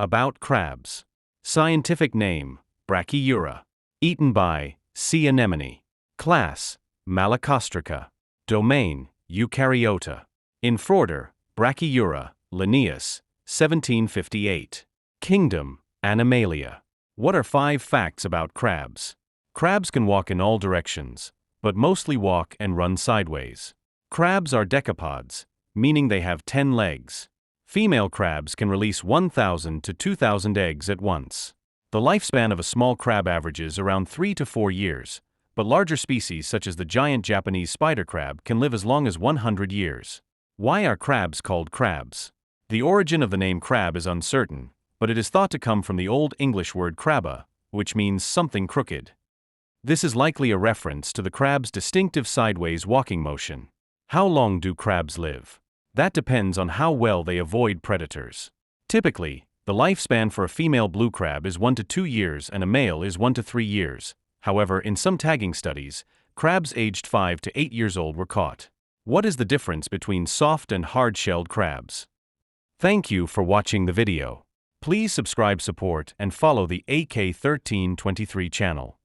About crabs. Scientific name, Brachyura. Eaten by, sea anemone. Class, Malacostraca. Domain, Eukaryota. Infrorder, Brachyura, Linnaeus, 1758. Kingdom, Animalia. What are 5 facts about crabs? Crabs can walk in all directions, but mostly walk and run sideways. Crabs are decapods, meaning they have 10 legs. Female crabs can release 1,000 to 2,000 eggs at once. The lifespan of a small crab averages around 3 to 4 years, but larger species such as the giant Japanese spider crab can live as long as 100 years. Why are crabs called crabs? The origin of the name crab is uncertain, but it is thought to come from the Old English word crabba, which means something crooked. This is likely a reference to the crab's distinctive sideways walking motion. How long do crabs live? That depends on how well they avoid predators. Typically, the lifespan for a female blue crab is 1 to 2 years and a male is 1 to 3 years. However, in some tagging studies, crabs aged 5 to 8 years old were caught. What is the difference between soft and hard-shelled crabs? Thank you for watching the video. Please subscribe, support, and follow the AK1323 channel.